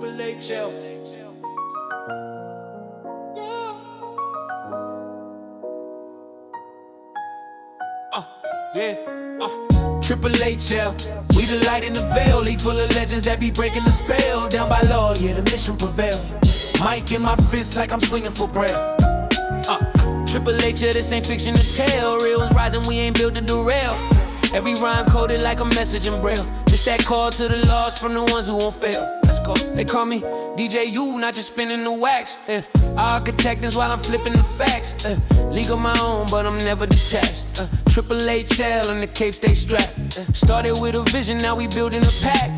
Triple H-L. Triple H-L. We the light in the veil, league full of legends that be breaking the spell. Down by law, yeah, the mission prevail. Mic in my fist like I'm swinging for braille. Triple H, yeah, this ain't fiction to tell. Real ones rising, we ain't built to derail. Every rhyme coded like a message in braille. It's that call to the lost from the ones who won't fail. Let's go. They call me DJ U, not just spinning the wax. Architect is while I'm flipping the facts. League of my own, but I'm never detached. Triple H-L and the cape stay strapped. Started with a vision, now we building a pack.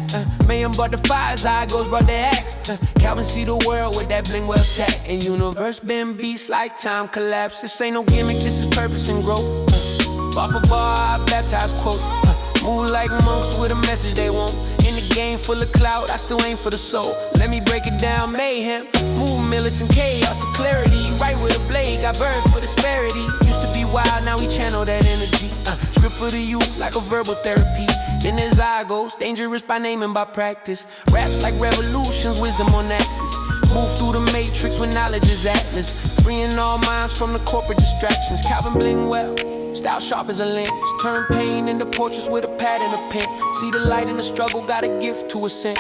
Mayhem brought the fires, eye goes brought the axe. Calvin see the world with that bling well tack. And universe been beast like time collapse. This ain't no gimmick, this is purpose and growth. Bar for bar, I baptize quotes. Move like monks with a message they want. In the game full of clout, I still aim for the soul. Let me break it down, mayhem. Move militant chaos to clarity. Right with a blade, got verbs for disparity. Used to be wild, now we channel that energy. Script for the youth like a verbal therapy. Then there's Zygos, dangerous by name and by practice. Raps like revolutions, wisdom on axis. Move through the matrix when knowledge is atlas. Freeing all minds from the corporate distractions. Calvin bling well. Style sharp as a lens. Turn pain into portraits with a pad and a pen. See the light in the struggle, got a gift to ascend.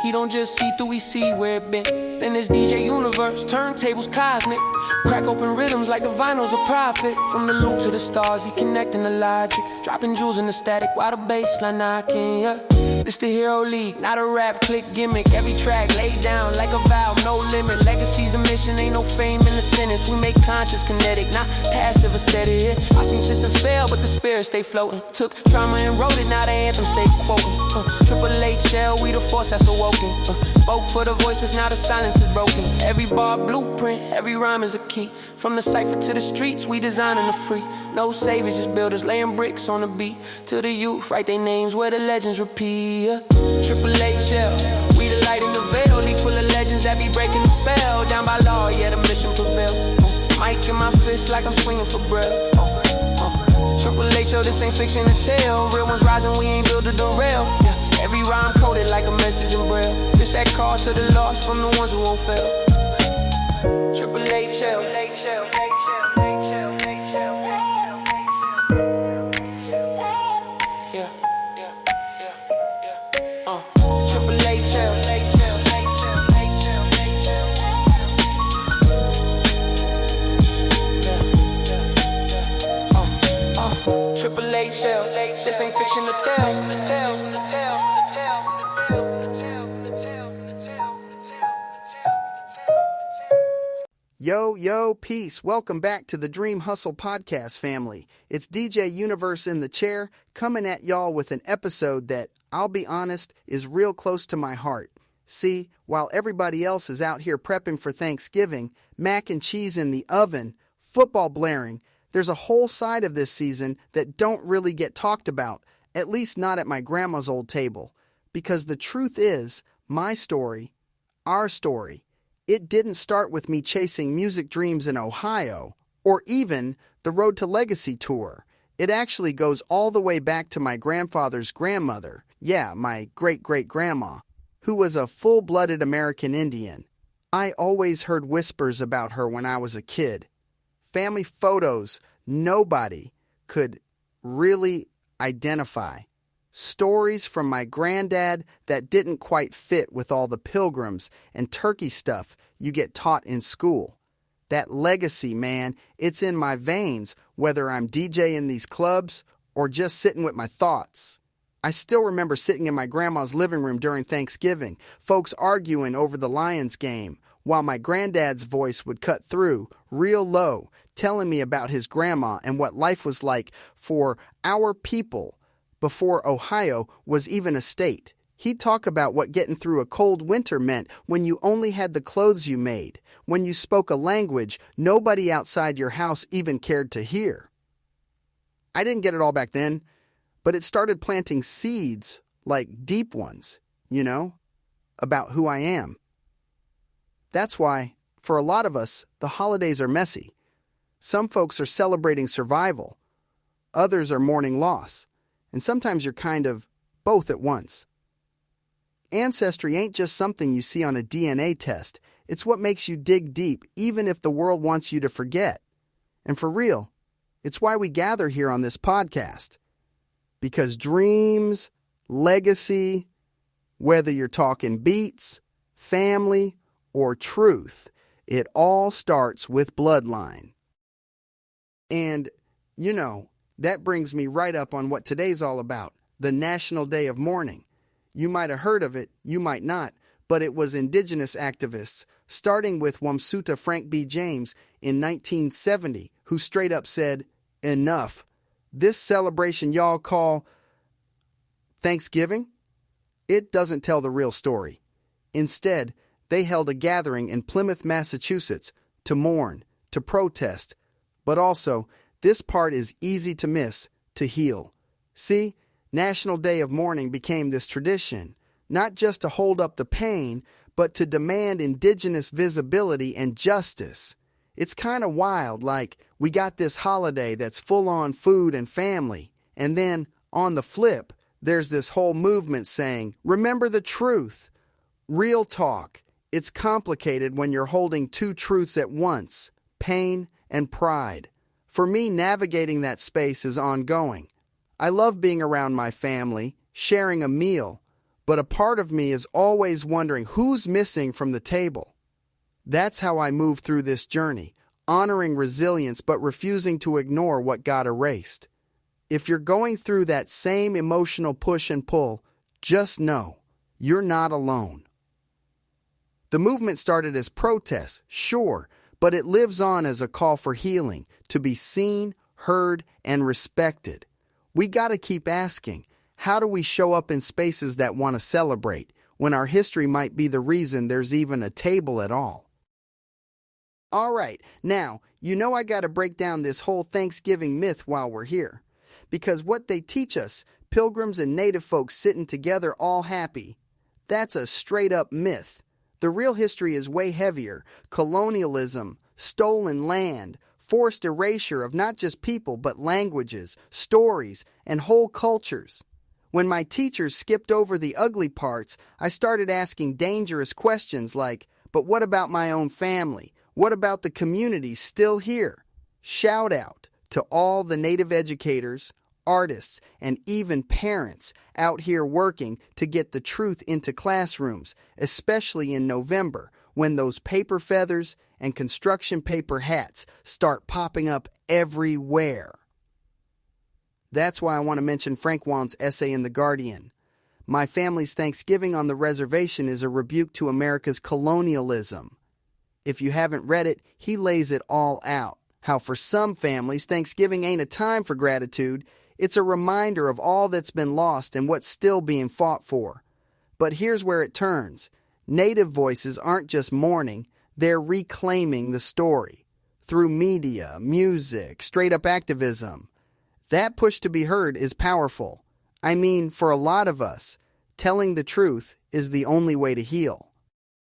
He don't just see through, he see where it been. Then there's DJ Universe, turntables cosmic. Crack open rhythms like the vinyl's a prophet. From the loop to the stars, he connecting the logic. Dropping jewels in the static while the bassline knocking, yeah. This the Hero League, not a rap click gimmick. Every track laid down like a vow, no limit. Legacies the mission, ain't no fame in the sentence. We make conscious kinetic, not passive or steady. I seen system fail, but the spirit stay floating. Took trauma and wrote it, now the anthem stay quoting. Triple H-L, we the force that's awoken. Spoke for the voices, now the silence is broken. Every bar blueprint, every rhyme is a key. From the cypher to the streets, we designing the free. No saviors, just builders, laying bricks on the beat. To the youth, write their names where the legends repeat. Triple H-L, we the light in the veil, league full of legends that be breaking the spell. Down by law, yeah, the mission prevails. Mic in my fist like I'm swinging for braille. Triple H-O, this ain't fiction to tell. Real ones rising, we ain't built to derail. Yeah, every rhyme coded like a message in braille. It's that call to the lost from the ones who won't fail. Triple H-L, H-L, H-L, H-L, H-L. Yeah, yeah, yeah, yeah. Triple H-L, H-L, H-L, H-L, H-L. Triple H-L, this ain't fiction to tell. Yo, peace. Welcome back to the Dream Hustle Podcast family. It's DJ Universe in the chair, coming at y'all with an episode that, I'll be honest, is real close to my heart. See, while everybody else is out here prepping for Thanksgiving, mac and cheese in the oven, football blaring, there's a whole side of this season that don't really get talked about, at least not at my grandma's old table. Because the truth is, my story, our story, it didn't start with me chasing music dreams in Ohio, or even the Road to Legacy tour. It actually goes all the way back to my grandfather's grandmother, yeah, my great-great-grandma, who was a full-blooded American Indian. I always heard whispers about her when I was a kid. Family photos, nobody could really identify. Stories from my granddad that didn't quite fit with all the pilgrims and turkey stuff you get taught in school. That legacy, man, it's in my veins, whether I'm DJing these clubs or just sitting with my thoughts. I still remember sitting in my grandma's living room during Thanksgiving, folks arguing over the Lions game, while my granddad's voice would cut through, real low, telling me about his grandma and what life was like for our people before Ohio was even a state. He'd talk about what getting through a cold winter meant when you only had the clothes you made, when you spoke a language nobody outside your house even cared to hear. I didn't get it all back then, but it started planting seeds, like deep ones, about who I am. That's why, for a lot of us, the holidays are messy. Some folks are celebrating survival. Others are mourning loss. And sometimes you're kind of both at once. Ancestry ain't just something you see on a DNA test. It's what makes you dig deep, even if the world wants you to forget. And for real, it's why we gather here on this podcast. Because dreams, legacy, whether you're talking beats, family, or truth, it all starts with bloodline. And, that brings me right up on what today's all about, the National Day of Mourning. You might have heard of it, you might not, but it was indigenous activists, starting with Wamsuta Frank B. James in 1970, who straight up said, "Enough. This celebration y'all call Thanksgiving, it doesn't tell the real story." Instead, they held a gathering in Plymouth, Massachusetts, to mourn, to protest, but also, this part is easy to miss, to heal. See, National Day of Mourning became this tradition, not just to hold up the pain, but to demand indigenous visibility and justice. It's kind of wild, like we got this holiday that's full on food and family, and then, on the flip, there's this whole movement saying, remember the truth. Real talk. It's complicated when you're holding two truths at once, pain and pride. For me, navigating that space is ongoing. I love being around my family, sharing a meal, but a part of me is always wondering who's missing from the table. That's how I move through this journey, honoring resilience but refusing to ignore what got erased. If you're going through that same emotional push and pull, just know you're not alone. The movement started as protest, sure, but it lives on as a call for healing, to be seen, heard, and respected. We gotta keep asking, how do we show up in spaces that want to celebrate, when our history might be the reason there's even a table at all? All right, now, I gotta break down this whole Thanksgiving myth while we're here. Because what they teach us, pilgrims and native folks sitting together all happy, that's a straight-up myth. The real history is way heavier. Colonialism, stolen land, forced erasure of not just people but languages, stories, and whole cultures. When my teachers skipped over the ugly parts, I started asking dangerous questions like, but what about my own family? What about the community still here? Shout out to all the Native educators, artists, and even parents out here working to get the truth into classrooms, especially in November, when those paper feathers and construction paper hats start popping up everywhere. That's why I want to mention Frank Wan's essay in The Guardian. My family's Thanksgiving on the reservation is a rebuke to America's colonialism. If you haven't read it, he lays it all out. How for some families, Thanksgiving ain't a time for gratitude. It's a reminder of all that's been lost and what's still being fought for. But here's where it turns. Native voices aren't just mourning, they're reclaiming the story. Through media, music, straight-up activism. That push to be heard is powerful. I mean, for a lot of us, telling the truth is the only way to heal.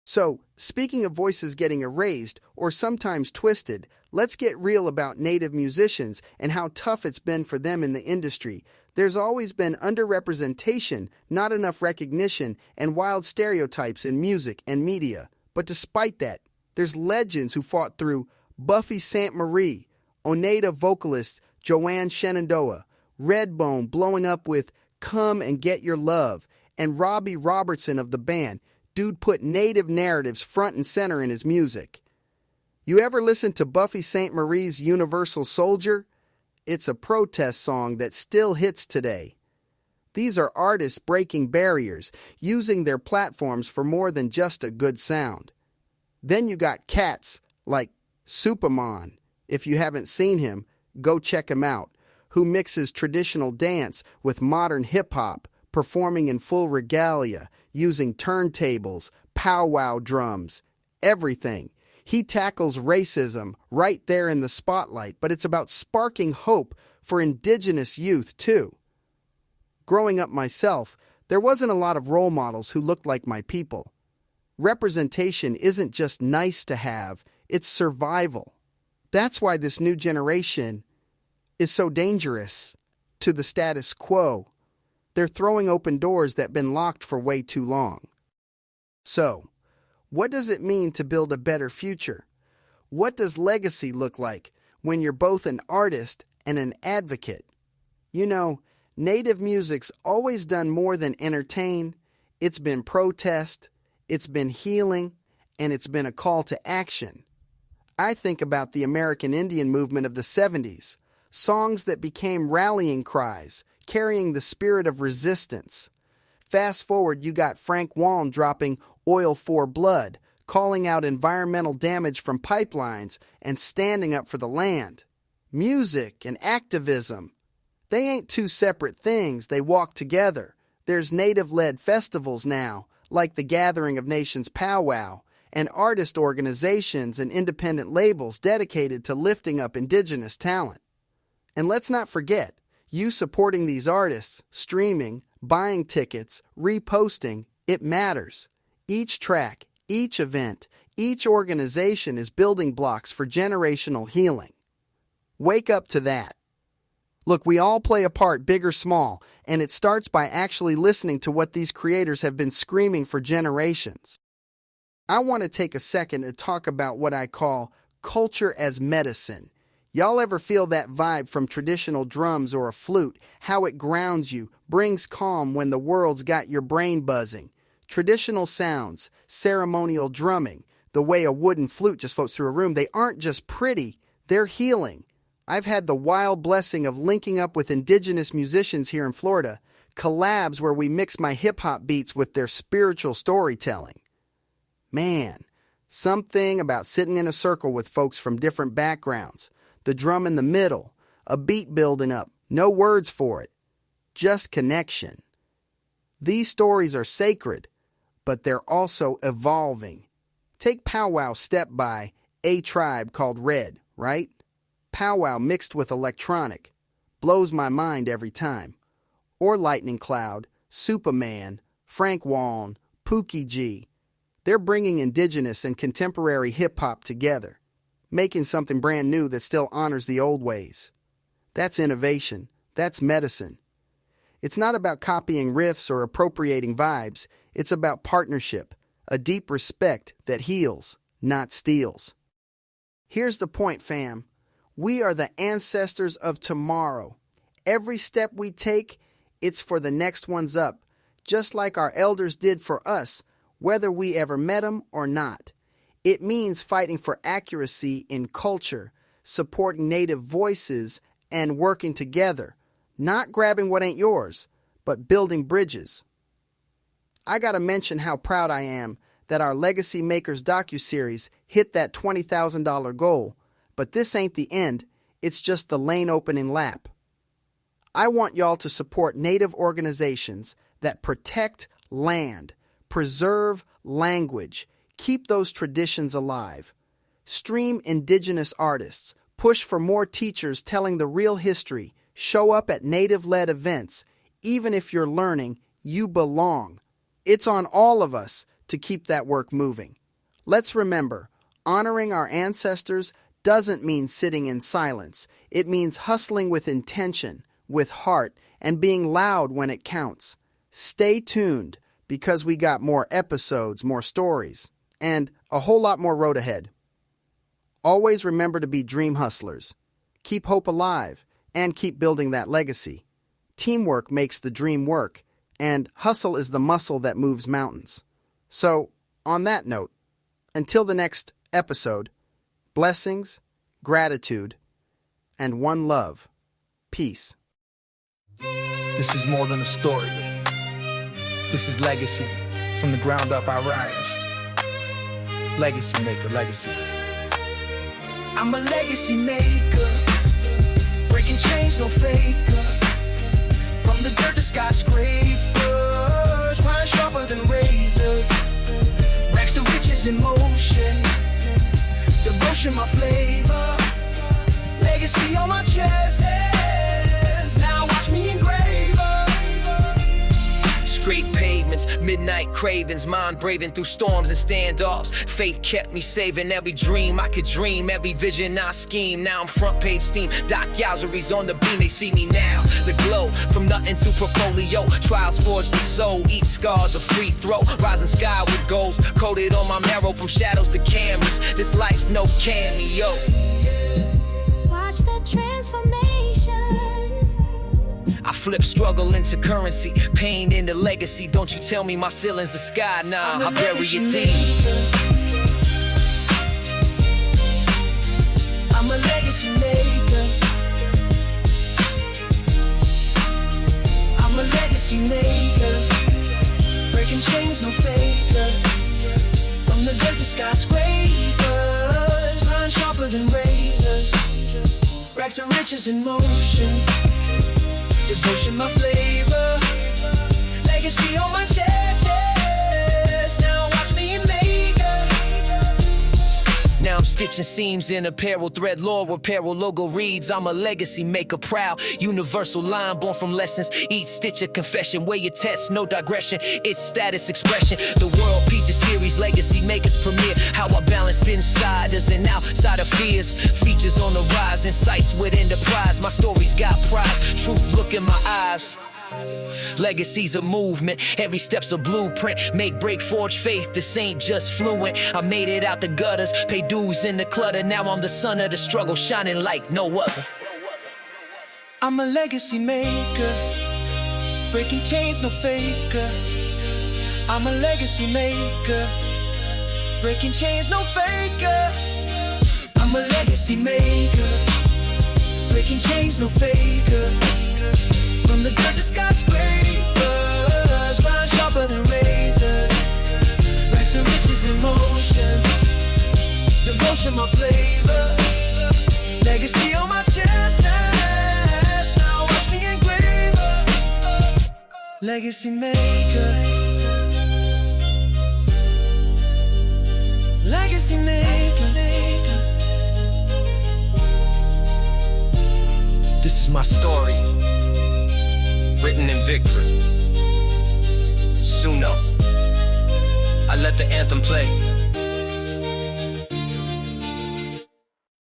So, speaking of voices getting erased or sometimes twisted, let's get real about Native musicians and how tough it's been for them in the industry. There's always been underrepresentation, not enough recognition, and wild stereotypes in music and media. But despite that, there's legends who fought through: Buffy Sainte-Marie, Oneida vocalist Joanne Shenandoah, Redbone blowing up with Come and Get Your Love, and Robbie Robertson of the band. Dude put Native narratives front and center in his music. You ever listen to Buffy Sainte-Marie's Universal Soldier? It's a protest song that still hits today. These are artists breaking barriers, using their platforms for more than just a good sound. Then you got cats like Superman. If you haven't seen him, go check him out, who mixes traditional dance with modern hip-hop, performing in full regalia, using turntables, powwow drums, everything. He tackles racism right there in the spotlight, but it's about sparking hope for indigenous youth, too. Growing up myself, there wasn't a lot of role models who looked like my people. Representation isn't just nice to have, it's survival. That's why this new generation is so dangerous to the status quo. They're throwing open doors that have been locked for way too long. So, what does it mean to build a better future? What does legacy look like when you're both an artist and an advocate? You know, Native music's always done more than entertain. It's been protest, it's been healing, and it's been a call to action. I think about the American Indian movement of the 70s, songs that became rallying cries, carrying the spirit of resistance. Fast forward, you got Frank Waln dropping Oil for Blood, calling out environmental damage from pipelines and standing up for the land. Music and activism, they ain't two separate things, they walk together. There's Native-led festivals now, like the Gathering of Nations Powwow, and artist organizations and independent labels dedicated to lifting up Indigenous talent. And let's not forget, you supporting these artists, streaming, buying tickets, reposting, it matters. Each track, each event, each organization is building blocks for generational healing. Wake up to that. Look, we all play a part, big or small, and it starts by actually listening to what these creators have been screaming for generations. I want to take a second to talk about what I call culture as medicine. Y'all ever feel that vibe from traditional drums or a flute, how it grounds you, brings calm when the world's got your brain buzzing? Traditional sounds, ceremonial drumming, the way a wooden flute just floats through a room, they aren't just pretty, they're healing. I've had the wild blessing of linking up with Indigenous musicians here in Florida, collabs where we mix my hip-hop beats with their spiritual storytelling. Man, something about sitting in a circle with folks from different backgrounds, the drum in the middle, a beat building up, no words for it, just connection. These stories are sacred, but they're also evolving. Take Powwow Step by A Tribe called Red, right? Powwow mixed with electronic, blows my mind every time. Or Lightning Cloud, Superman, Frank Waln, Pookie G. They're bringing Indigenous and contemporary hip-hop together, making something brand new that still honors the old ways. That's innovation. That's medicine. It's not about copying riffs or appropriating vibes. It's about partnership, a deep respect that heals, not steals. Here's the point, fam. We are the ancestors of tomorrow. Every step we take, it's for the next ones up, just like our elders did for us, whether we ever met them or not. It means fighting for accuracy in culture, supporting Native voices, and working together, not grabbing what ain't yours, but building bridges. I gotta mention how proud I am that our Legacy Makers docuseries hit that $20,000 goal, but this ain't the end, it's just the lane opening lap. I want y'all to support Native organizations that protect land, preserve language, keep those traditions alive. Stream Indigenous artists, push for more teachers telling the real history, show up at Native-led events. Even if you're learning, you belong. It's on all of us to keep that work moving. Let's remember, honoring our ancestors doesn't mean sitting in silence. It means hustling with intention, with heart, and being loud when it counts. Stay tuned, because we got more episodes, more stories, and a whole lot more road ahead. Always remember to be dream hustlers. Keep hope alive, and keep building that legacy. Teamwork makes the dream work, and hustle is the muscle that moves mountains. So, on that note, until the next episode, blessings, gratitude, and one love. Peace. This is more than a story. This is legacy. From the ground up, I rise. Legacy maker, legacy. I'm a legacy maker. Breaking chains, no faker. From the dirt to skyscrapers. Grind sharper than razors. Racks to riches in motion. Devotion, my flavor. Legacy on my chest. Now watch me engrave. Scrape pavements, Midnight cravings, mind braving through storms and standoffs. Faith kept me saving every dream I could dream, every vision I scheme. Now I'm front page steam, Doc Yowzery's on the beam. They see me now, the glow from nothing to portfolio. Trials forge the soul, eat scars a free throw. Rising sky with goals, coated on my marrow from shadows to cameras. This life's no cameo. Watch the transformation. I flip struggle into currency, pain into legacy. Don't you tell me my ceiling's the sky, nah, I bury it deep. I'm a legacy maker. I'm a legacy maker. Breaking chains, no faker. From the dirt to skyscrapers, grind sharper than razors. Racks of riches in motion. Devotion my flavor. Legacy on my chest, yes. Now watch me make it. Now I'm stitching seams in apparel, thread lore where apparel logo reads. I'm a legacy maker, proud, universal line born from lessons. Each stitch a confession, weigh your test, no digression. It's status expression. The world peaked the series, legacy makers premiere. How I balanced insiders and outside of fears. Features on the rise, insights with enterprise. My story's got prize, truth look in my eyes. Legacy's a movement, every step's a blueprint. Make, break, forge faith, this ain't just fluent. I made it out the gutters, pay dues in the clutter. Now I'm the son of the struggle, shining like no other. I'm a legacy maker. Breaking chains, no faker. I'm a legacy maker. Breaking chains, no faker. I'm a legacy maker. Breaking chains, no faker. From the dirt to skyscrapers, grind sharper than razors. Racks of riches in motion. Devotion my flavor. Legacy on my chest, now watch me engrave her. Legacy maker. Legacy maker. This is my story, written in victory. Suno. I let the anthem play.